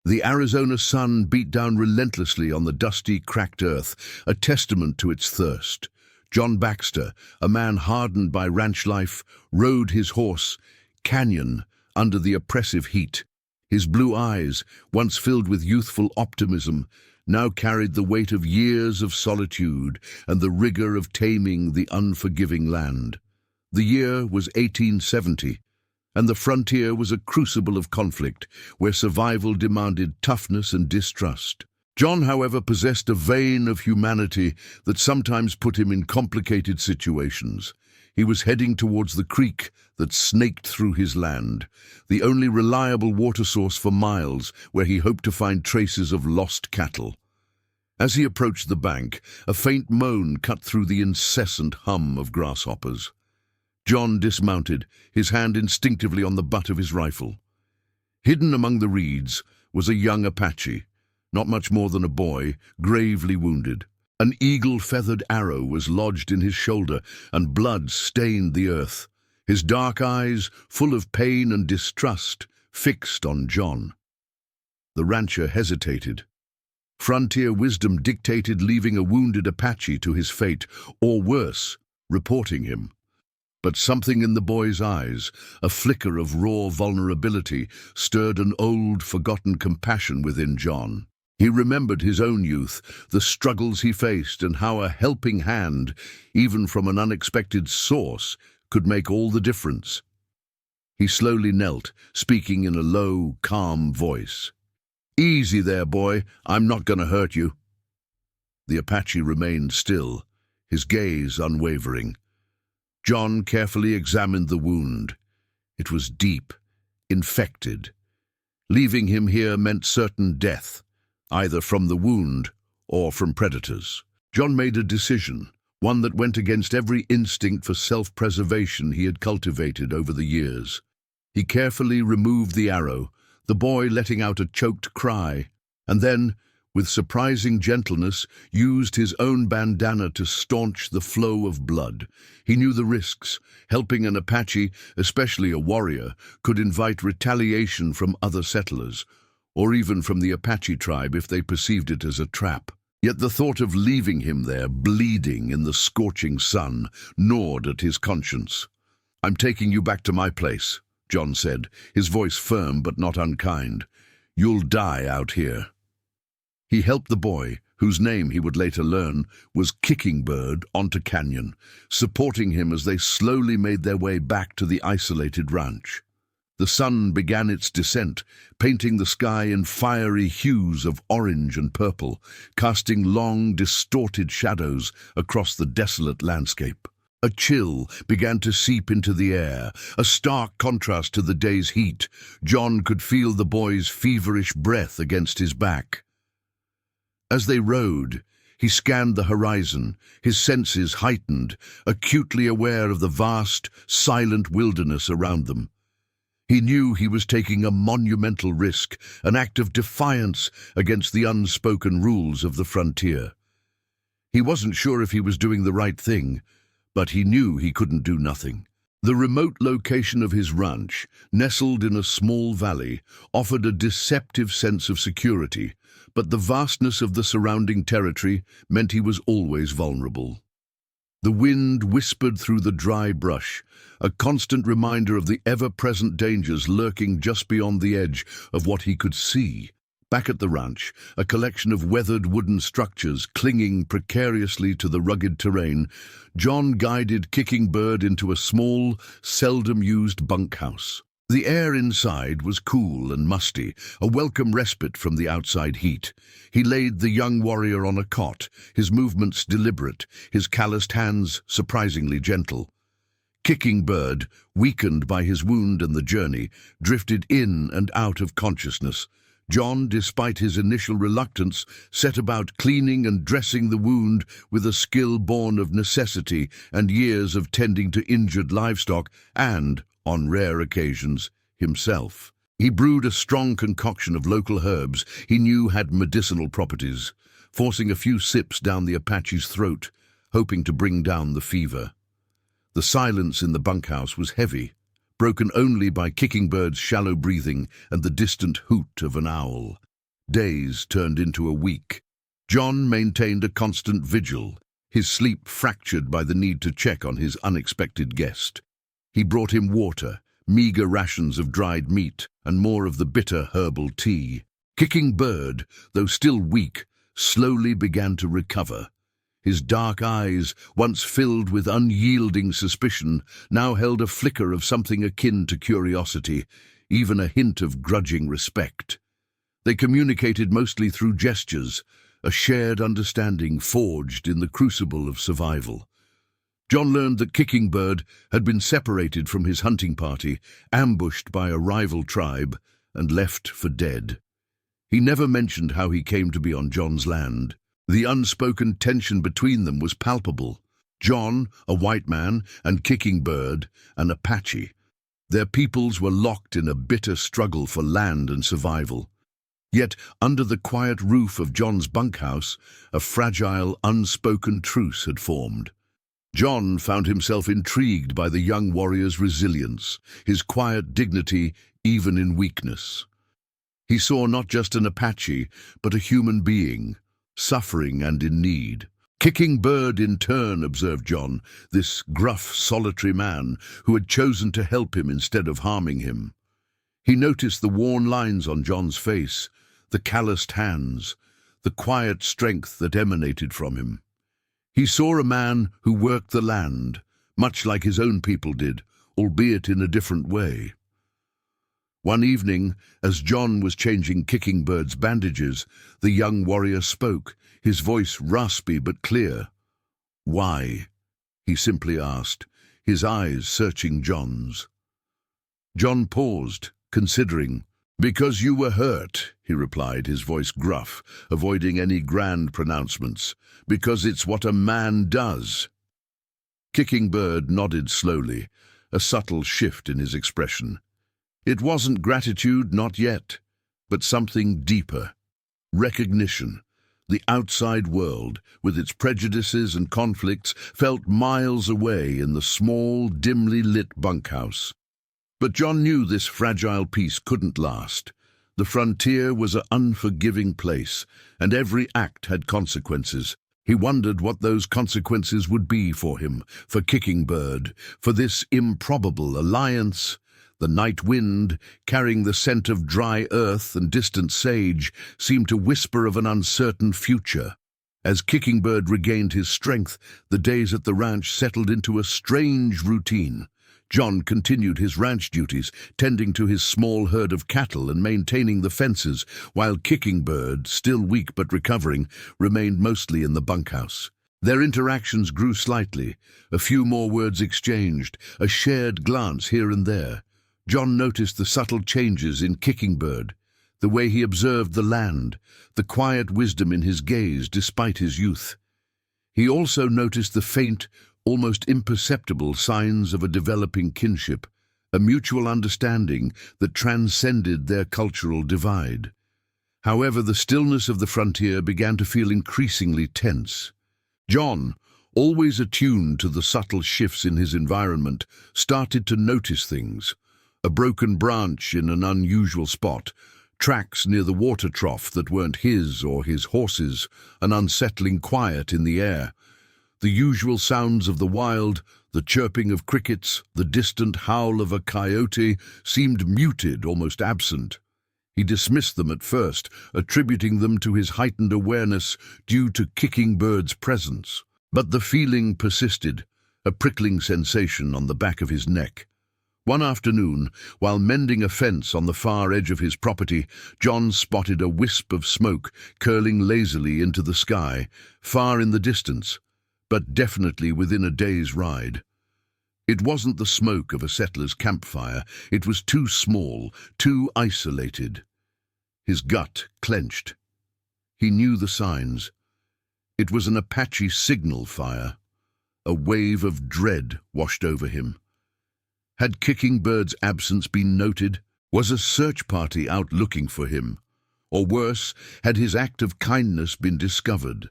The Arizona sun beat down relentlessly on the dusty, cracked earth, a testament to its thirst. John Baxter, a man hardened by ranch life, rode his horse, Canyon, under the oppressive heat. His blue eyes, once filled with youthful optimism, now carried the weight of years of solitude and the rigor of taming the unforgiving land. The year was 1870, and the frontier was a crucible of conflict where survival demanded toughness and distrust. John, however, possessed a vein of humanity that sometimes put him in complicated situations. He was heading towards the creek that snaked through his land, the only reliable water source for miles where he hoped to find traces of lost cattle. As he approached the bank, a faint moan cut through the incessant hum of grasshoppers. John dismounted, his hand instinctively on the butt of his rifle. Hidden among the reeds was a young Apache, not much more than a boy, gravely wounded. An eagle-feathered arrow was lodged in his shoulder, and blood stained the earth. His dark eyes, full of pain and distrust, fixed on John. The rancher hesitated. Frontier wisdom dictated leaving a wounded Apache to his fate, or worse, reporting him. But something in the boy's eyes, a flicker of raw vulnerability, stirred an old, forgotten compassion within John. He remembered his own youth, the struggles he faced, and how a helping hand, even from an unexpected source, could make all the difference. He slowly knelt, speaking in a low, calm voice. "Easy there, boy. I'm not going to hurt you." The Apache remained still, his gaze unwavering. John carefully examined the wound. It was deep, infected. Leaving him here meant certain death, either from the wound or from predators. John made a decision, one that went against every instinct for self-preservation he had cultivated over the years. He carefully removed the arrow, the boy letting out a choked cry, and then, with surprising gentleness, used his own bandana to staunch the flow of blood. He knew the risks. Helping an Apache, especially a warrior, could invite retaliation from other settlers, or even from the Apache tribe if they perceived it as a trap. Yet the thought of leaving him there, bleeding in the scorching sun, gnawed at his conscience. "I'm taking you back to my place," John said, his voice firm but not unkind. "You'll die out here." He helped the boy, whose name he would later learn was Kicking Bird, onto Canyon, supporting him as they slowly made their way back to the isolated ranch. The sun began its descent, painting the sky in fiery hues of orange and purple, casting long, distorted shadows across the desolate landscape. A chill began to seep into the air, a stark contrast to the day's heat. John could feel the boy's feverish breath against his back. As they rode, he scanned the horizon, his senses heightened, acutely aware of the vast, silent wilderness around them. He knew he was taking a monumental risk, an act of defiance against the unspoken rules of the frontier. He wasn't sure if he was doing the right thing, but he knew he couldn't do nothing. The remote location of his ranch, nestled in a small valley, offered a deceptive sense of security, but the vastness of the surrounding territory meant he was always vulnerable. The wind whispered through the dry brush, a constant reminder of the ever-present dangers lurking just beyond the edge of what he could see. Back at the ranch, a collection of weathered wooden structures clinging precariously to the rugged terrain, John guided Kicking Bird into a small, seldom-used bunkhouse. The air inside was cool and musty, a welcome respite from the outside heat. He laid the young warrior on a cot, his movements deliberate, his calloused hands surprisingly gentle. Kicking Bird, weakened by his wound and the journey, drifted in and out of consciousness. John, despite his initial reluctance, set about cleaning and dressing the wound with a skill born of necessity and years of tending to injured livestock and, on rare occasions, himself. He brewed a strong concoction of local herbs he knew had medicinal properties, forcing a few sips down the Apache's throat, hoping to bring down the fever. The silence in the bunkhouse was heavy, broken only by Kicking Bird's shallow breathing and the distant hoot of an owl. Days turned into a week. John maintained a constant vigil, his sleep fractured by the need to check on his unexpected guest. He brought him water, meager rations of dried meat, and more of the bitter herbal tea. Kicking Bird, though still weak, slowly began to recover. His dark eyes, once filled with unyielding suspicion, now held a flicker of something akin to curiosity, even a hint of grudging respect. They communicated mostly through gestures, a shared understanding forged in the crucible of survival. John learned that Kicking Bird had been separated from his hunting party, ambushed by a rival tribe, and left for dead. He never mentioned how he came to be on John's land. The unspoken tension between them was palpable. John, a white man, and Kicking Bird, an Apache. Their peoples were locked in a bitter struggle for land and survival. Yet, under the quiet roof of John's bunkhouse, a fragile, unspoken truce had formed. John found himself intrigued by the young warrior's resilience, his quiet dignity even in weakness. He saw not just an Apache, but a human being, suffering and in need. Kicking Bird, in turn, observed John, this gruff, solitary man who had chosen to help him instead of harming him. He noticed the worn lines on John's face, the calloused hands, the quiet strength that emanated from him. He saw a man who worked the land, much like his own people did, albeit in a different way. One evening, as John was changing Kicking Bird's bandages, the young warrior spoke, his voice raspy but clear. "Why?" he simply asked, his eyes searching John's. John paused, considering. "Because you were hurt," he replied, his voice gruff, avoiding any grand pronouncements. "Because it's what a man does." Kicking Bird nodded slowly, a subtle shift in his expression. It wasn't gratitude, not yet, but something deeper. Recognition. The outside world, with its prejudices and conflicts, felt miles away in the small, dimly lit bunkhouse. But John knew this fragile peace couldn't last. The frontier was an unforgiving place, and every act had consequences. He wondered what those consequences would be for him, for Kicking Bird, for this improbable alliance. The night wind, carrying the scent of dry earth and distant sage, seemed to whisper of an uncertain future. As Kicking Bird regained his strength, the days at the ranch settled into a strange routine. John continued his ranch duties, tending to his small herd of cattle and maintaining the fences, while Kicking Bird, still weak but recovering, remained mostly in the bunkhouse. Their interactions grew slightly, a few more words exchanged, a shared glance here and there. John noticed the subtle changes in Kicking Bird, the way he observed the land, the quiet wisdom in his gaze despite his youth. He also noticed the faint, almost imperceptible signs of a developing kinship, a mutual understanding that transcended their cultural divide. However, the stillness of the frontier began to feel increasingly tense. John, always attuned to the subtle shifts in his environment, started to notice things. A broken branch in an unusual spot, tracks near the water trough that weren't his or his horse's, an unsettling quiet in the air. The usual sounds of the wild, the chirping of crickets, the distant howl of a coyote, seemed muted, almost absent. He dismissed them at first, attributing them to his heightened awareness due to Kicking Bird's presence. But the feeling persisted, a prickling sensation on the back of his neck. One afternoon, while mending a fence on the far edge of his property, John spotted a wisp of smoke curling lazily into the sky, far in the distance, but definitely within a day's ride. It wasn't the smoke of a settler's campfire. It was too small, too isolated. His gut clenched. He knew the signs. It was an Apache signal fire. A wave of dread washed over him. Had Kicking Bird's absence been noted? Was a search party out looking for him? Or worse, had his act of kindness been discovered?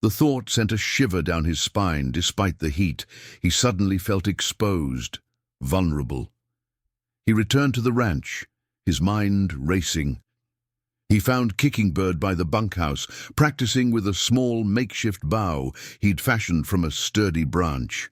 The thought sent a shiver down his spine. Despite the heat, he suddenly felt exposed, vulnerable. He returned to the ranch, his mind racing. He found Kicking Bird by the bunkhouse, practicing with a small makeshift bow he'd fashioned from a sturdy branch.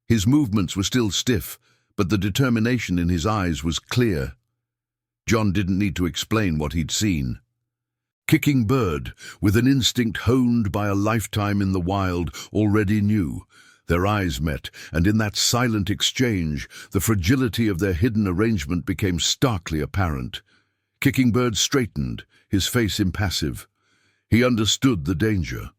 His movements were still stiff, but the determination in his eyes was clear. John didn't need to explain what he'd seen. Kicking Bird, with an instinct honed by a lifetime in the wild, already knew. Their eyes met, and in that silent exchange, the fragility of their hidden arrangement became starkly apparent. Kicking Bird straightened, his face impassive. He understood the danger.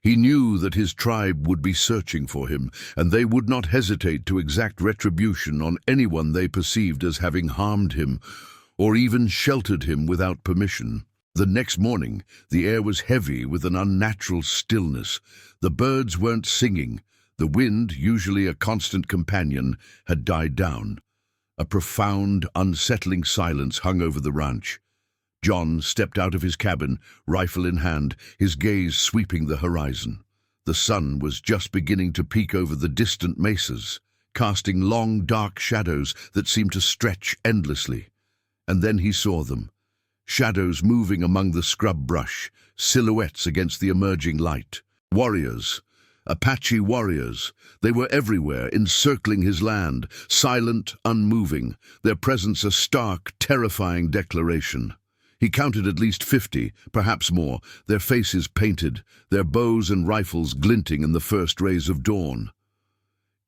He knew that his tribe would be searching for him, and they would not hesitate to exact retribution on anyone they perceived as having harmed him, or even sheltered him without permission. The next morning, the air was heavy with an unnatural stillness. The birds weren't singing. The wind, usually a constant companion, had died down. A profound, unsettling silence hung over the ranch. John stepped out of his cabin, rifle in hand, his gaze sweeping the horizon. The sun was just beginning to peek over the distant mesas, casting long, dark shadows that seemed to stretch endlessly. And then he saw them. Shadows moving among the scrub brush, silhouettes against the emerging light. Warriors, Apache warriors. They were everywhere, encircling his land, silent, unmoving, their presence a stark, terrifying declaration. He counted at least 50, perhaps more, their faces painted, their bows and rifles glinting in the first rays of dawn.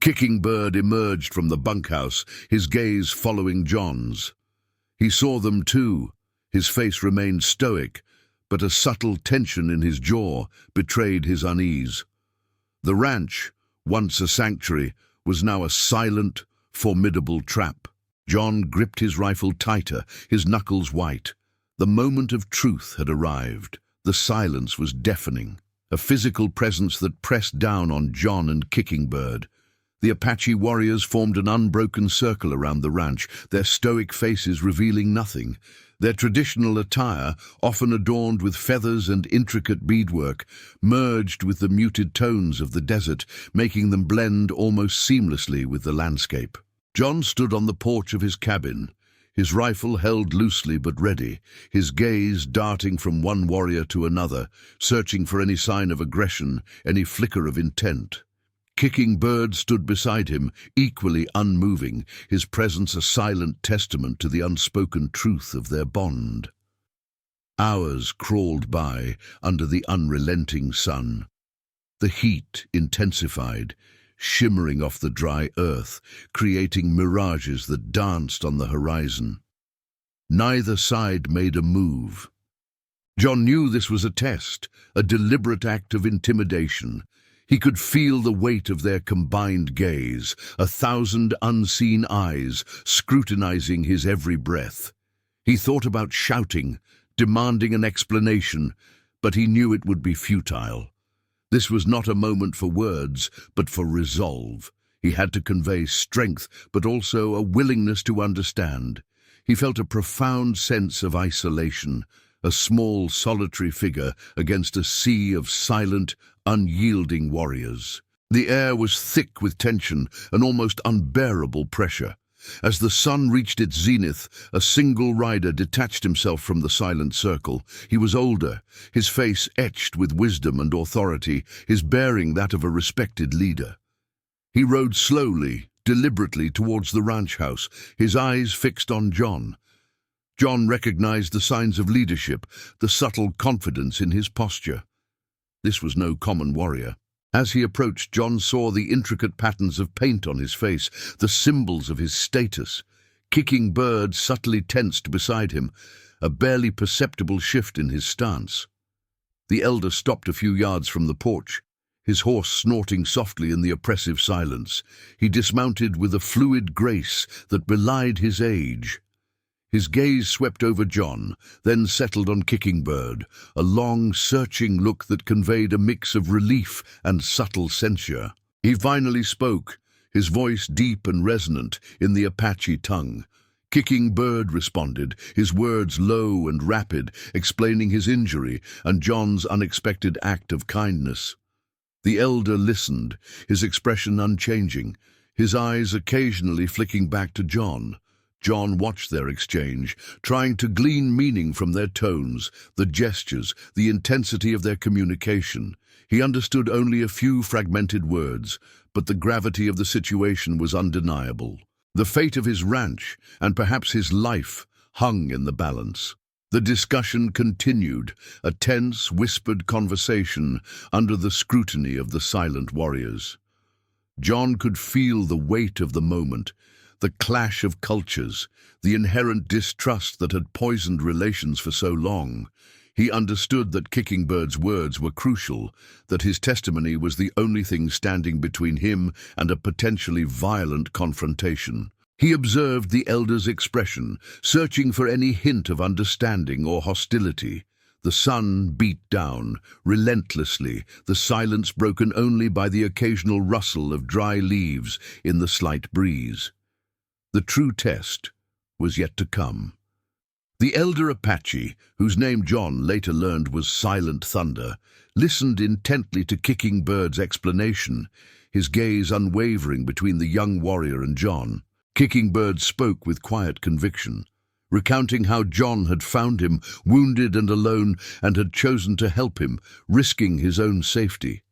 Kicking Bird emerged from the bunkhouse, his gaze following John's. He saw them too. His face remained stoic, but a subtle tension in his jaw betrayed his unease. The ranch, once a sanctuary, was now a silent, formidable trap. John gripped his rifle tighter, his knuckles white. The moment of truth had arrived. The silence was deafening, a physical presence that pressed down on John and Kicking Bird. The Apache warriors formed an unbroken circle around the ranch, their stoic faces revealing nothing. Their traditional attire, often adorned with feathers and intricate beadwork, merged with the muted tones of the desert, making them blend almost seamlessly with the landscape. John stood on the porch of his cabin, his rifle held loosely but ready, his gaze darting from one warrior to another, searching for any sign of aggression, any flicker of intent. Kicking Bird stood beside him, equally unmoving, his presence a silent testament to the unspoken truth of their bond. Hours crawled by under the unrelenting sun. The heat intensified, shimmering off the dry earth, creating mirages that danced on the horizon. Neither side made a move. John knew this was a test, a deliberate act of intimidation. He could feel the weight of their combined gaze, 1,000 unseen eyes scrutinizing his every breath. He thought about shouting, demanding an explanation, but he knew it would be futile. This was not a moment for words, but for resolve. He had to convey strength, but also a willingness to understand. He felt a profound sense of isolation, a small, solitary figure against a sea of silent, unyielding warriors. The air was thick with tension, an almost unbearable pressure. As the sun reached its zenith, a single rider detached himself from the silent circle. He was older, his face etched with wisdom and authority, his bearing that of a respected leader. He rode slowly, deliberately towards the ranch house, his eyes fixed on John. John recognized the signs of leadership, the subtle confidence in his posture. This was no common warrior. As he approached, John saw the intricate patterns of paint on his face, the symbols of his status. Kicking Bird subtly tensed beside him, a barely perceptible shift in his stance. The elder stopped a few yards from the porch, his horse snorting softly in the oppressive silence. He dismounted with a fluid grace that belied his age. His gaze swept over John, then settled on Kicking Bird, a long, searching look that conveyed a mix of relief and subtle censure. He finally spoke, his voice deep and resonant in the Apache tongue. Kicking Bird responded, his words low and rapid, explaining his injury and John's unexpected act of kindness. The elder listened, his expression unchanging, his eyes occasionally flicking back to John. John watched their exchange, trying to glean meaning from their tones, the gestures, the intensity of their communication. He understood only a few fragmented words, but the gravity of the situation was undeniable. The fate of his ranch, and perhaps his life, hung in the balance. The discussion continued, a tense, whispered conversation under the scrutiny of the silent warriors. John could feel the weight of the moment, the clash of cultures, the inherent distrust that had poisoned relations for so long. He understood that Kickingbird's words were crucial, that his testimony was the only thing standing between him and a potentially violent confrontation. He observed the elder's expression, searching for any hint of understanding or hostility. The sun beat down, relentlessly, the silence broken only by the occasional rustle of dry leaves in the slight breeze. The true test was yet to come. The elder Apache, whose name John later learned was Silent Thunder, listened intently to Kickingbird's explanation, his gaze unwavering between the young warrior and John. Kickingbird's spoke with quiet conviction, recounting how John had found him wounded and alone and had chosen to help him, risking his own safety.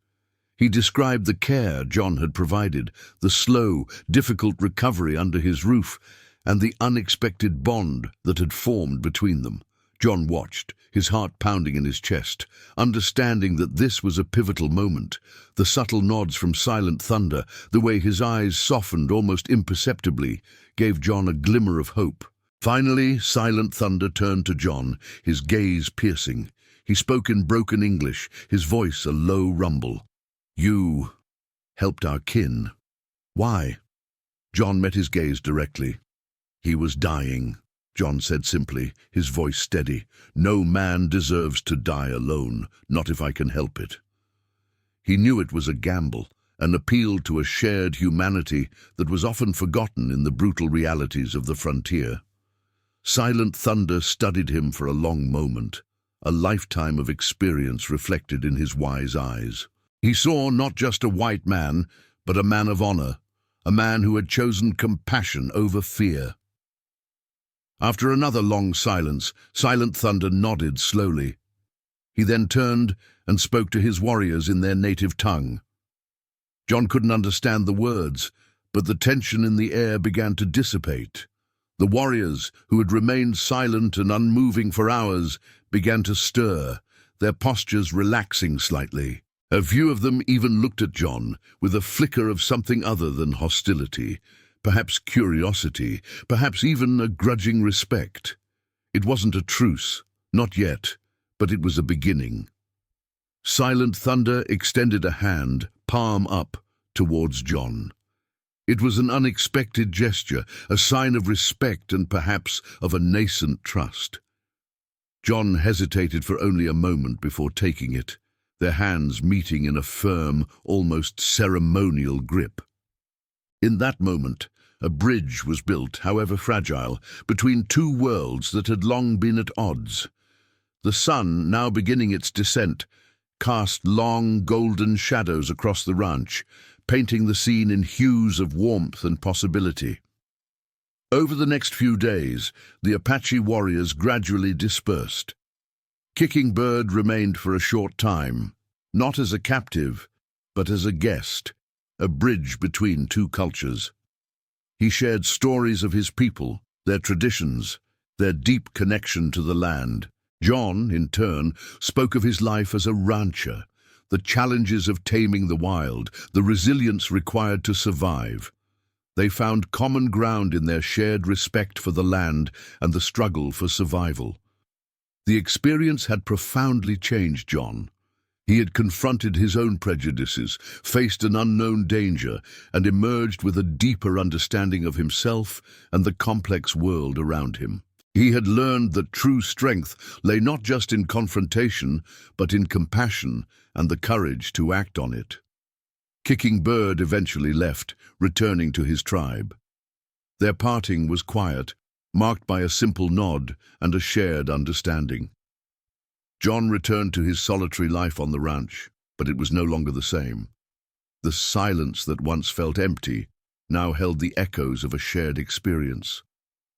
He described the care John had provided, the slow, difficult recovery under his roof, and the unexpected bond that had formed between them. John watched, his heart pounding in his chest, understanding that this was a pivotal moment. The subtle nods from Silent Thunder, the way his eyes softened almost imperceptibly, gave John a glimmer of hope. Finally, Silent Thunder turned to John, his gaze piercing. He spoke in broken English, his voice a low rumble. "You helped our kin. Why?" John met his gaze directly. "He was dying," John said simply, his voice steady. "No man deserves to die alone, not if I can help it." He knew it was a gamble, an appeal to a shared humanity that was often forgotten in the brutal realities of the frontier. Silent Thunder studied him for a long moment, a lifetime of experience reflected in his wise eyes. He saw not just a white man, but a man of honor, a man who had chosen compassion over fear. After another long silence, Silent Thunder nodded slowly. He then turned and spoke to his warriors in their native tongue. John couldn't understand the words, but the tension in the air began to dissipate. The warriors, who had remained silent and unmoving for hours, began to stir, their postures relaxing slightly. A few of them even looked at John with a flicker of something other than hostility, perhaps curiosity, perhaps even a grudging respect. It wasn't a truce, not yet, but it was a beginning. Silent Thunder extended a hand, palm up, towards John. It was an unexpected gesture, a sign of respect and perhaps of a nascent trust. John hesitated for only a moment before taking it, their hands meeting in a firm, almost ceremonial grip. In that moment, a bridge was built, however fragile, between two worlds that had long been at odds. The sun, now beginning its descent, cast long, golden shadows across the ranch, painting the scene in hues of warmth and possibility. Over the next few days, the Apache warriors gradually dispersed. Kickingbird remained for a short time, not as a captive, but as a guest, a bridge between two cultures. He shared stories of his people, their traditions, their deep connection to the land. John, in turn, spoke of his life as a rancher, the challenges of taming the wild, the resilience required to survive. They found common ground in their shared respect for the land and the struggle for survival. The experience had profoundly changed John. He had confronted his own prejudices, faced an unknown danger, and emerged with a deeper understanding of himself and the complex world around him. He had learned that true strength lay not just in confrontation, but in compassion and the courage to act on it. Kickingbird eventually left, returning to his tribe. Their parting was quiet, marked by a simple nod and a shared understanding. John returned to his solitary life on the ranch, but it was no longer the same. The silence that once felt empty now held the echoes of a shared experience.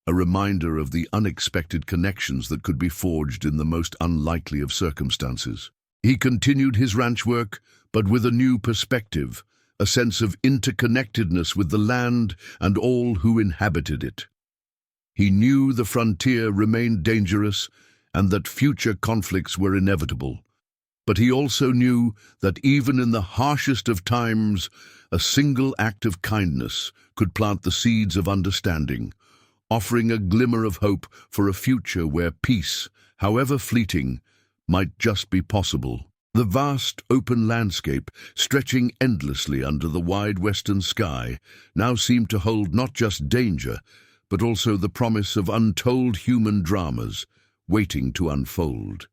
a reminder of the unexpected connections that could be forged in the most unlikely of circumstances. He continued his ranch work, but with a new perspective, a sense of interconnectedness with the land and all who inhabited it. He knew the frontier remained dangerous and that future conflicts were inevitable. But he also knew that even in the harshest of times, a single act of kindness could plant the seeds of understanding, offering a glimmer of hope for a future where peace, however fleeting, might just be possible. The vast, open landscape, stretching endlessly under the wide western sky, now seemed to hold not just danger, but also the promise of untold human dramas waiting to unfold.